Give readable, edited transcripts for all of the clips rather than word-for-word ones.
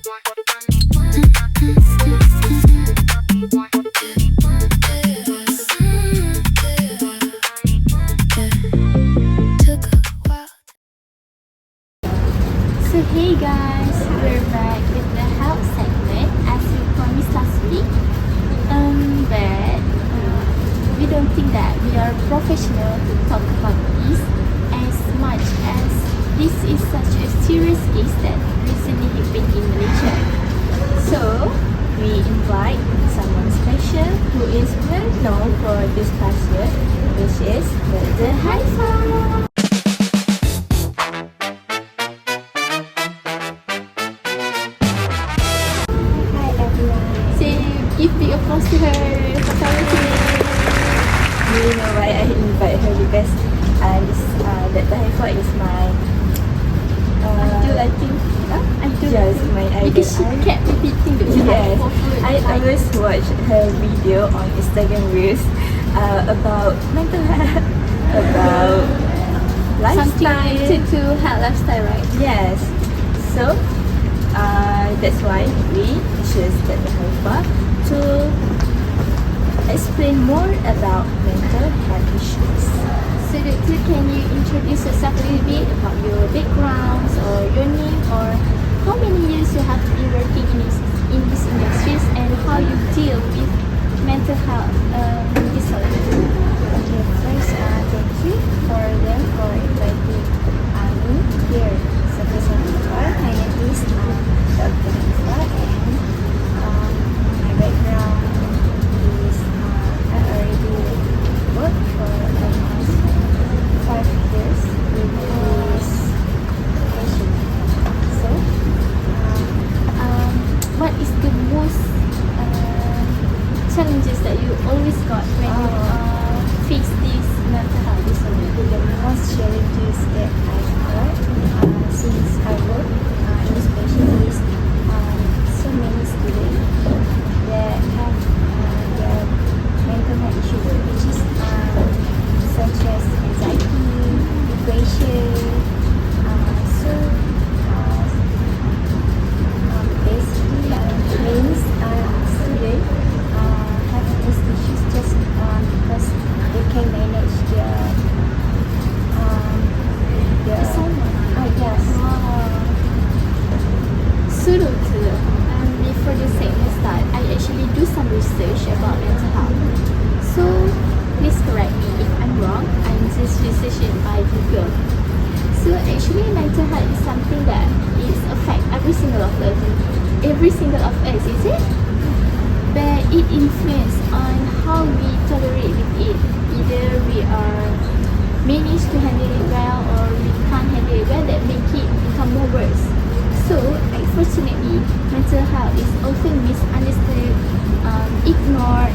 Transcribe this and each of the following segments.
So hey guys, we're back with the health segment as we promised last week. But we don't think that we are professional to talk about this as much as this is such a serious case that recently happened in Malaysia. So we invite someone special who is well known for this past year, which is Dr. Haifa. Give big applause to her. You know why I invite her? Because that Haifa is my I think yes, my idol. because she kept repeating the Yes, food. I always watch her video on Instagram Reels about mental health, about Something lifestyle. related to health lifestyle, right? Yes, so that's why we choose that Haifa to explain more about mental health issues. So doctor, can you introduce yourself a little bit about your backgrounds or your name or how many years you have been working in this industries and how you deal with mental health disorders? Okay, first, thank you for inviting me here. So first of all, my name is Dr. Haifa, and my background is I already worked for almost 5 years in this patient. So, What is the most challenges that you always got when you face this mental health disorder? the most challenges that I've got since I work in this patient is so many students that have their mental health issues, which is such as anxiety, depression. So basically, many students have these issues just because they can manage their Assignment. yes. So doctor, before the segment start, I actually do some research about mental health. So please correct me if I'm wrong. I'm just researching by Google. So actually, mental health is something that is affect every single of us, is it? But it influence on how we tolerate with it. Either we are manage to handle it well or we can't handle it well, that make it become more worse. So unfortunately, mental health is often misunderstood, ignored,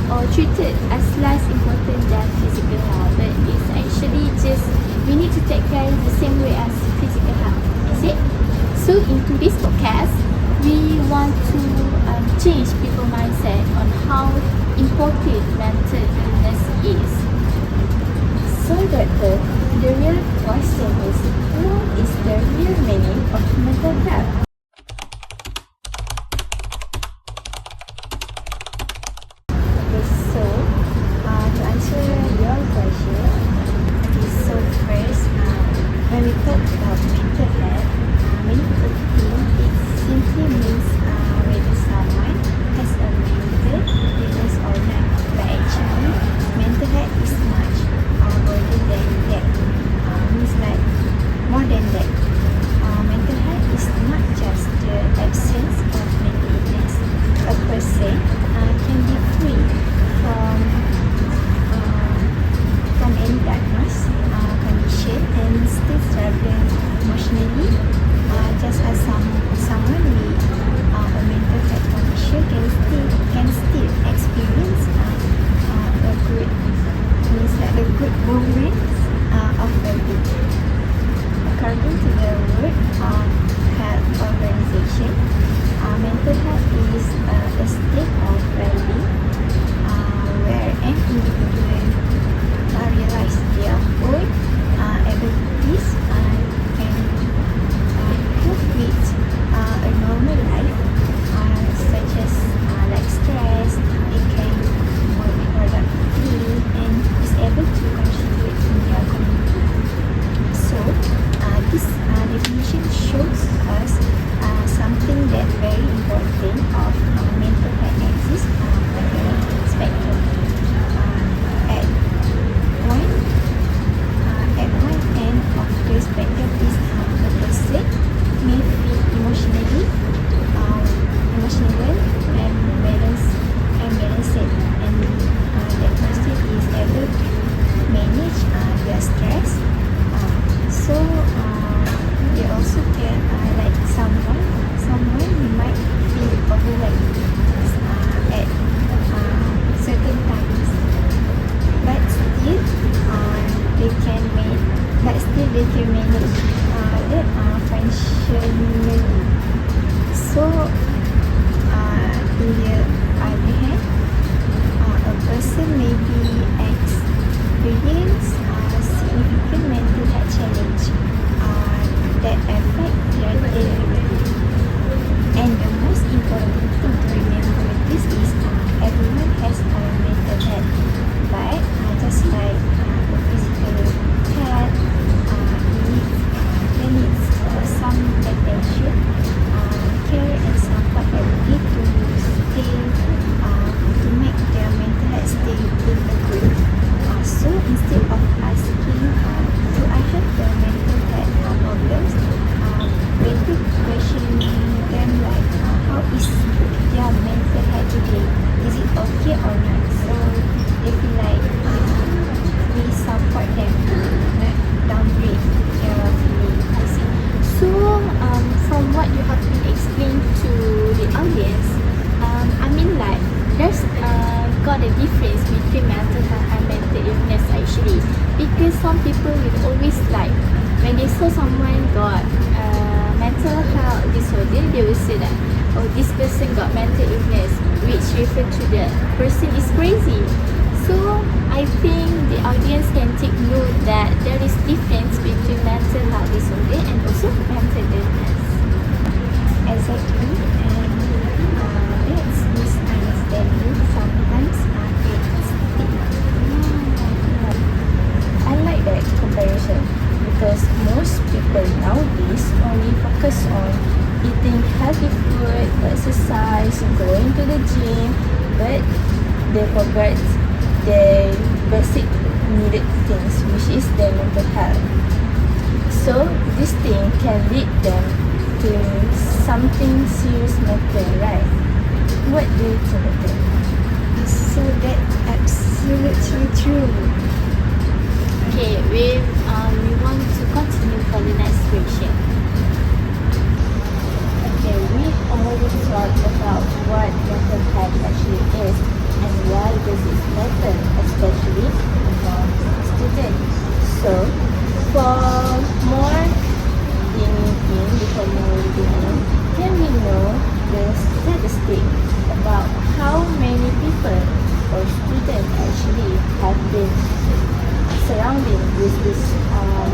or treated as less important than physical health. But it's actually just we need to take care the same way as physical health, is it? So in today's podcast, we want to change people's mindset on how important mental illness is. So doctor, the real question is, what is the real meaning of mental health? Okay, so to answer your question, so first, when we talk about mental health, many people think it simply means whether someone has a mental illness or not. But actually, mental health is much more than that. Means like more than that. Mental health is not just they keep questioning them like how is their mental health today? Is it okay or not? So they feel like we support them, not downgrade their feeling. I see. So, from what you have been explained to the audience, I mean like there's got a difference between mental health and mental illness actually, because some people will always like when they saw someone got mental health disorder, they will say that oh, this person got mental illness, which refer to the person is crazy. So I think the audience can take note that there is difference between mental health disorder and also mental illness. Exactly, and that's misunderstanding sometimes creates stigma. I like that comparison because most people nowadays only focus on eating healthy food, exercise, going to the gym, but they forget the basic needed things, which is their mental health. So this thing can lead them to something serious matter, right? What do you think of that? So that's absolutely true. Okay, we want to continue for the next question. Okay, we already talked about what mental health actually is and why this is matter, especially among students. So, for more digging in, can we know the statistic about how many people or students actually have been surrounding with this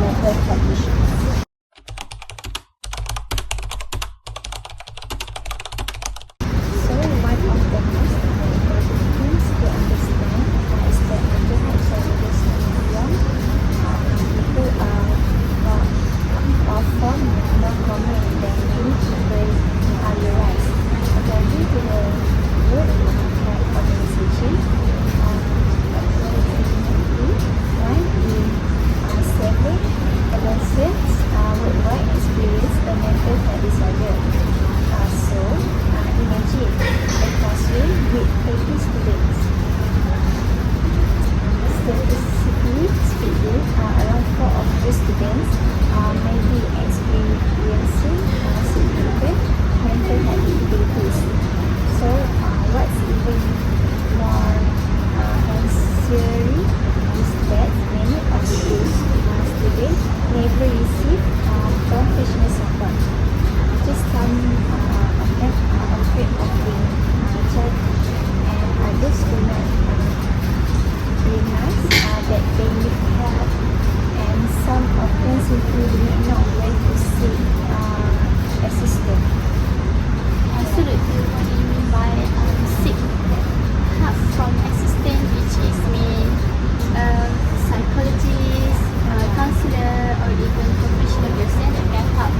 mental health issues? So one of the most important things to understand is that mental health challenges in young people are often more common than many people realize. According to the World Health Organization, one in seven adolescents worldwide experience a mental health disorder. So, imagine a classroom with 30 students. Statistically speaking, around 4 of the students may be experiencing significant mental health difficulties. So, what's even more concerning is that many of these students never receive professional support. Just some of them are afraid of being judged, and others do not realize that they need help, and some of them simply do not know where to seek assistance. Absolutely, what do you mean by seek help from assistant, which is mean psychologist, counselor, or even professional person that can help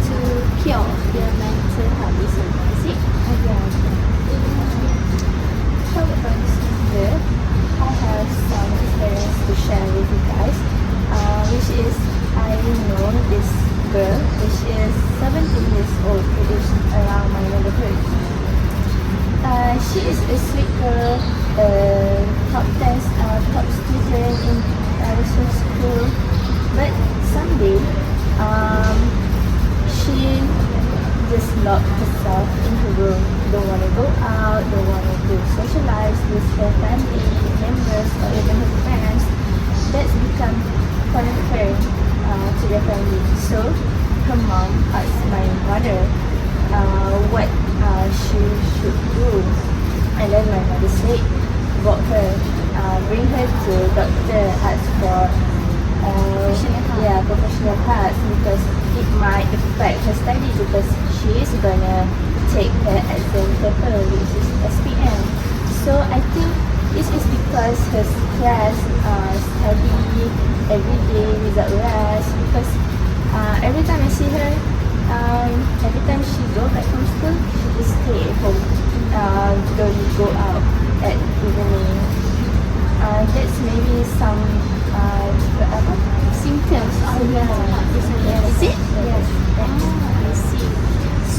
to cure their mental health disorder, is it? So, for instance, I have some experience to share with you guys, which is I know this girl, which is 17 years old, who lives around my neighborhood. She is a sweet girl, top 10 top student in research school, but someday she just locked herself in her room, don't want to go out, don't want to socialize with her family members or even her friends. That's become concern to their family. So her mom asked my mother what she should do, and then my mother said, brought her, bring her to doctor, ask for professional help because it might affect her study because she is gonna take the exam paper, which is SPM. So I think this is because her stress, study every day without rest. Because every time I see her, every time she go back from school, she just stay at home. Don't go out at evening. That's maybe some Symptoms of mental health disorder, is it? Yes.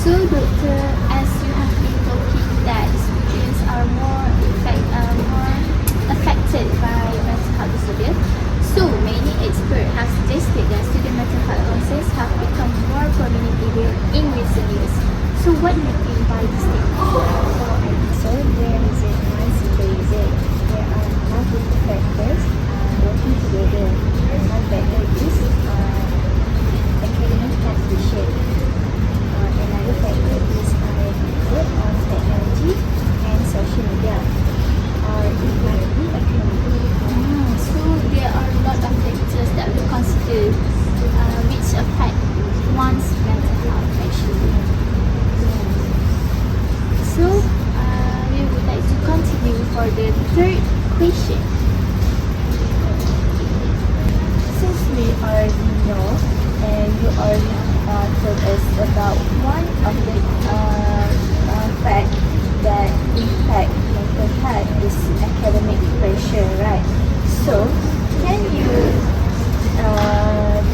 So, doctor, as you have been talking that students are more affected by mental health disorder, so many experts have suggested that student mental health concerns have become more prominent in recent years. So, what do you think by this statement? So there is a nice reason. There are multiple factors working together. One factor is academic competition. Another factor is work on technology and social media. Or it might be economic. So there are a lot of factors that we consider which affect one's mental health actually. So we would like to continue for the third question. Since we already know and you already told us about one of the fact that impact mental health is academic pressure, right? So, can you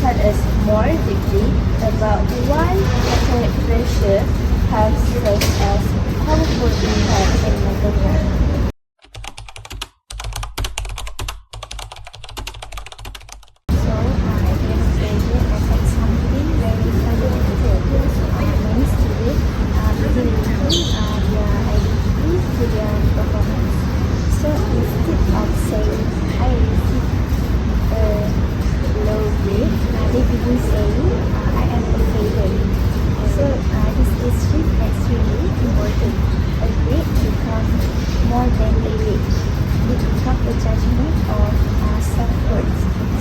tell us more deeply about why academic pressure has such a powerful impact in mental health? So, academic pressure affects something very fundamental. Many students begin linking their identity to their performance. So, instead of saying, I received a low grade, they begin saying, I am a failure. So, this is extremely important. A grade becomes more than a grade. It becomes a judgment of self-worth.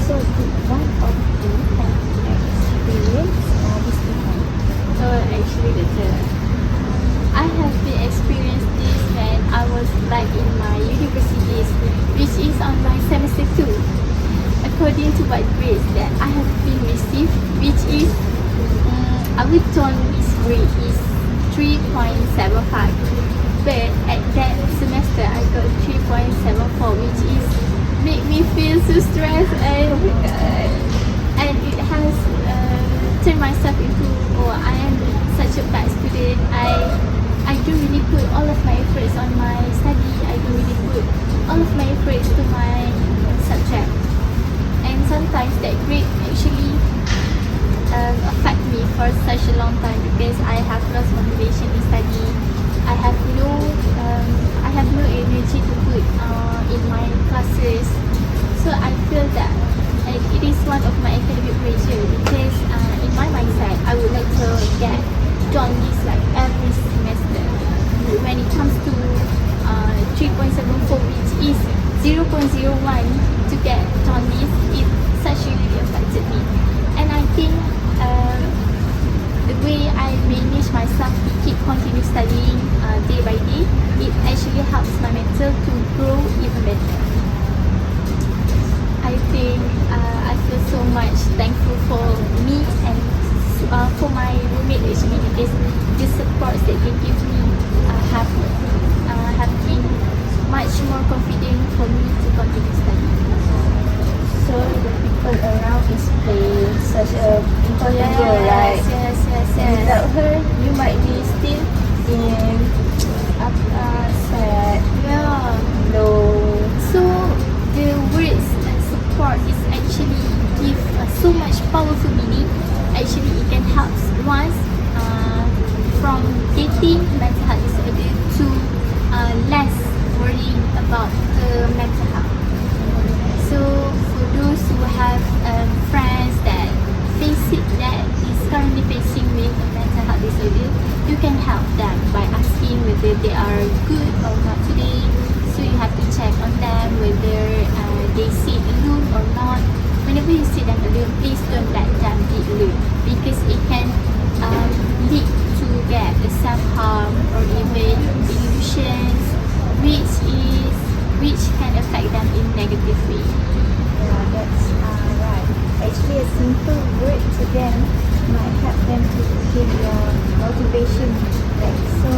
So, one of you can experience this before. Actually, I have been experienced this when I was like in my university, which is on my semester 2. According to what grades that I have been received, which is our Chinese grade is 3.75. But at that semester, I got 3.74, which is make me feel so stressed and it has turned myself into I am such a bad student. I don't really put all of my efforts on my study. I don't really put all of my efforts to my subject, and sometimes that grade actually affect me for such a long time because I have lost motivation in study. I have no energy to put in my classes. So I feel that it is one of my academic pressure because in my mindset I would like to get join this like every semester. When it comes to 3.74, which is 0.01 to get join this, it such really affected me. And I think the way I manage myself to keep continue studying day by day, it actually helps my mental to grow even better. I think I feel so much thankful for me and for my roommate actually because the supports that they give me have been much more confident for me to continue studying. So the people around is playing such a important role, right? Yes. Without her, you might be still in sad, low. So the words support is actually give so much powerful meaning. Actually, it can help once from getting mental health disorder to less worrying about mental health. So for those who have friends that is currently facing with mental health disorder, you can help them by asking whether they are good or not today. So you have to check on them whether they sit alone or not. Whenever you see them alone, please don't let them be alone because it can lead to get self-harm or even delusions, which can affect them in negative way. Yeah, that's right. Actually, a simple word to them might help them to keep their motivation back. So,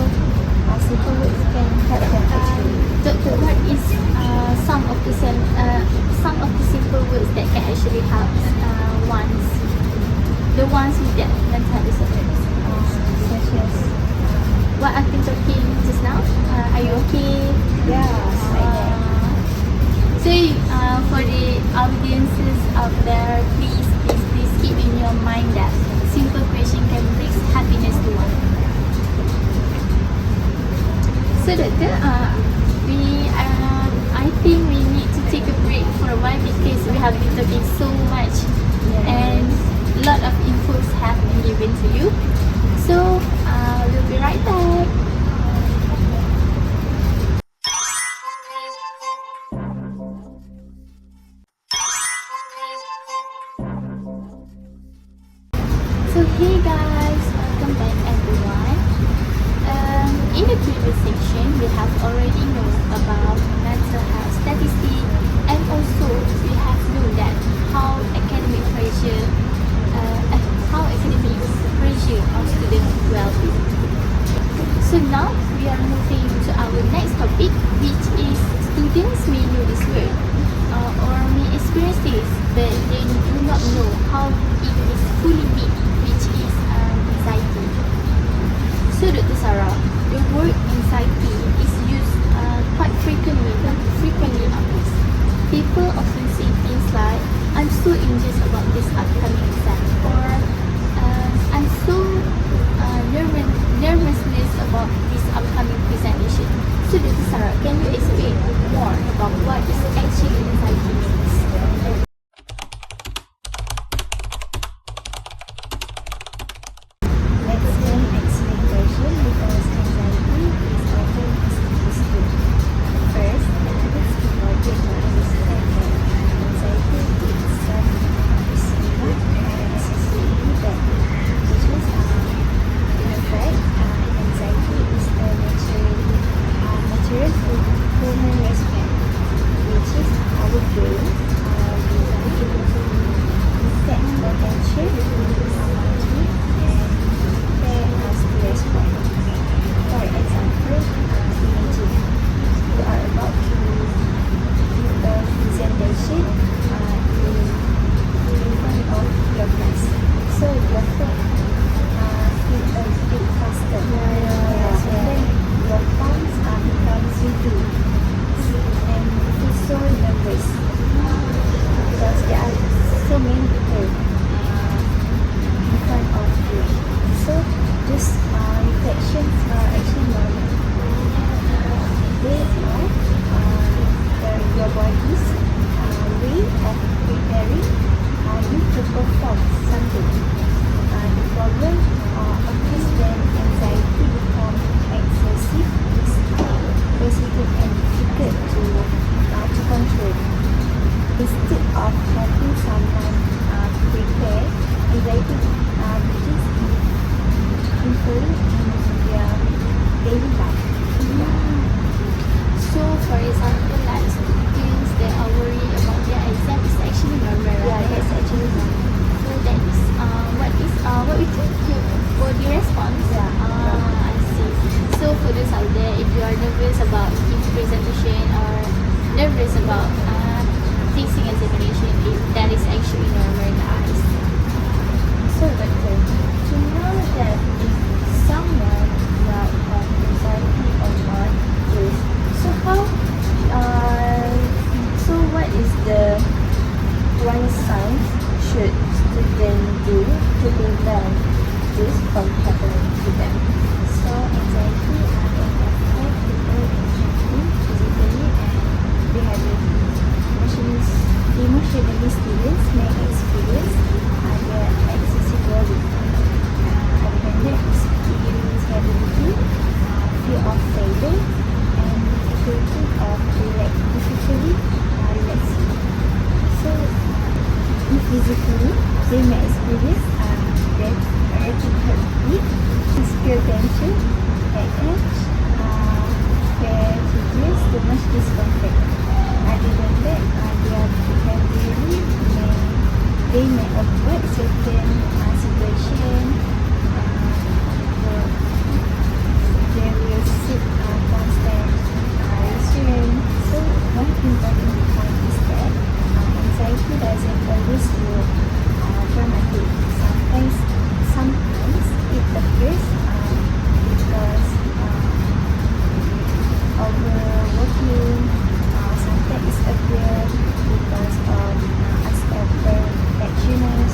simple words can help them actually. Doctor, what is some of the simple words that can actually help the ones who get mental health disorders? Such as So doctor, I think we need to take a break for a while because we have been talking so much and a lot of infos have been given to you. So we'll be right back. So hey guys, welcome back everyone. In the previous section, we have already known about mental health statistics, and also we have known that how academic pressure on student well-being. So now we are moving to our next topic, which is students may know this word or may experience this, but they do not know how it is fully meant, which is anxiety. So Dr. Sarah, the word anxiety is used quite frequently nowadays. People often say things like, I'm so anxious about this upcoming exam, or I'm so nervousness about this upcoming presentation. So Dr. Sarah, can you explain more about what is actually anxiety means? Let's learn explanation because anxiety is often misunderstood. First, it's important to understand that anxiety itself is not necessarily bad. Which means, in fact, anxiety is a natural human response, which is our brain set attention, anxiety, and prepare us to respond. For example, imagine you are about to give a presentation in front of your class. So your heart beat a bit faster. So then your palms become sweaty and you feel so nervous because there are so many people in front of you. So these reflections are actually normal. They are your body's way of preparing you to perform something. The problem occurs when anxiety becomes excessive, is positive and difficult to control. Instead of helping someone prepare, anxiety begins influence in their daily life. So for example, like students that are worried about their exam is actually normal, right? Yeah, that's actually normal. So that is what we think for the response. I see. So for those out there, if you are nervous about giving presentation or nervous about facing examination, that is actually normal, guys. So, doctor, to know that if someone might have anxiety or not is, so what is the one sign should student do to prevent this from happening to them? So anxiety can affect people physically and behaviorally. Emotionally, students may experience their excessive worry, abandoned irritability, fear of failure, and difficulty relaxing. So, physically, they may experience rapid heartbeat, physical tension, headache, fatigue, stomach discomfort. Other than that, they may avoid certain situations. They will seek constant reassurance. So one important point is that anxiety doesn't always look dramatic. Sometimes it appears because overworking. Sometimes it appears because of unstable actions.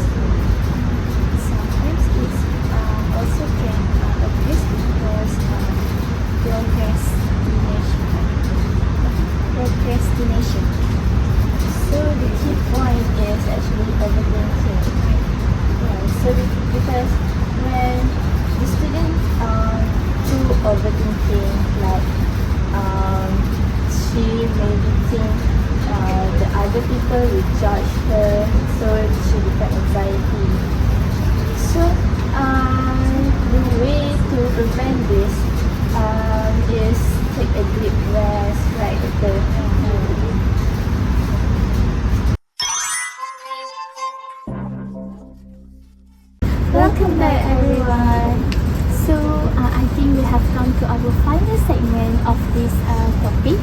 think the other people will judge her, so she become anxiety. So the way to prevent this is take a deep rest, right, Doctor? Welcome back, everyone. So I think we have come to our final segment of this topic.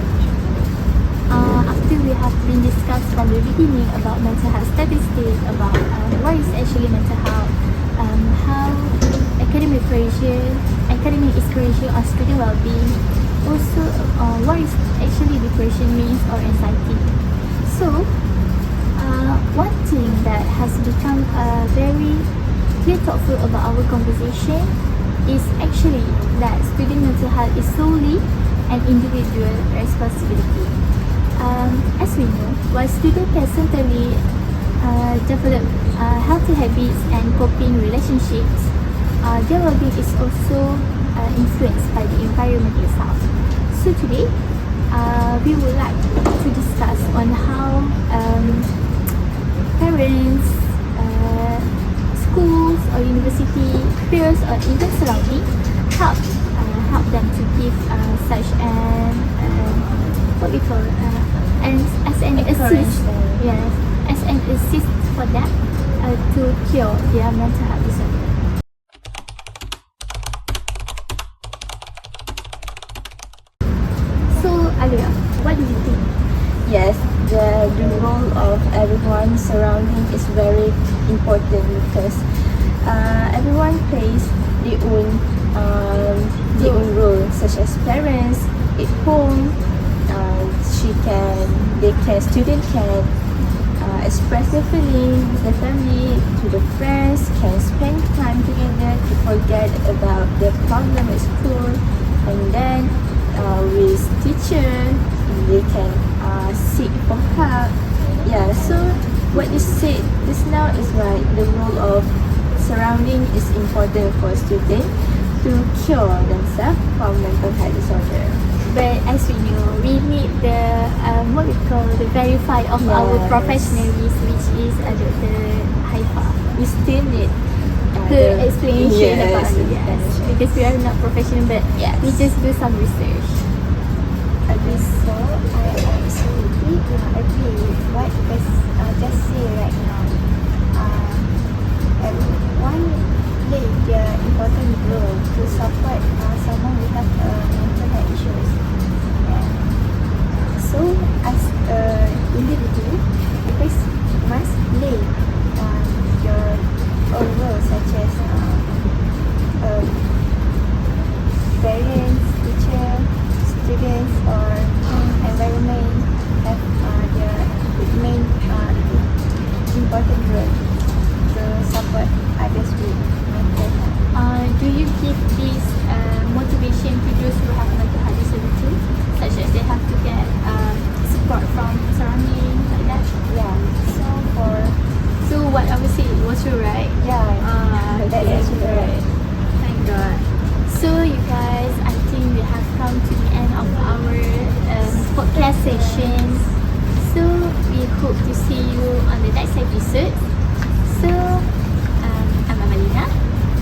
After we have been discussed from the beginning about mental health statistics, about what is actually mental health, how academic is pressure on student well-being, also what is actually depression means or anxiety. So one thing that has become very clear thoughtful about our conversation is actually that student mental health is solely an individual responsibility. As we know, while students can certainly develop healthy habits and coping relationships, their well-being is also influenced by the environment itself. So today, we would like to discuss on how parents, schools or university, peers or even surrounding help them to give such an what we call as an assist, yes, as an assist for them to cure their mental health disorder. So Alia, what do you think? Yes, the role of everyone surrounding is very important because everyone plays their own role, such as parents at home. Student can express their feelings with their family, to the friends, can spend time together to forget about their problem at school, and then with teacher they can seek for help. Yeah, so what you said just now is right. The role of surrounding is important for students to cure themselves from mental health disorder. But as we know, we need the what we call the verify of our Yes. professionalism, which is Dr. Haifa. We still need The explanation yes, about it, yes, explanation. because we are not professional, but Yes. we just do some research. Okay, so I absolutely agree with what just say right now. Everyone play their important role to support someone who have mental health issues. And so as individual, you guys must play your own role, such as parents, teacher, students, or environment have their main important role to support others with mental health. Do you give this motivation to those who have mental health disorder too, such as they have to get support from surrounding like that? Yeah. So what I would say was true, right? That's Okay, actually right. Thank God. So you guys, I think we have come to the end of our podcast session. So we hope to see you on the next episode. So I'm Amalina.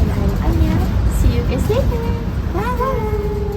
And I'm Anya. See you guys later. Bye.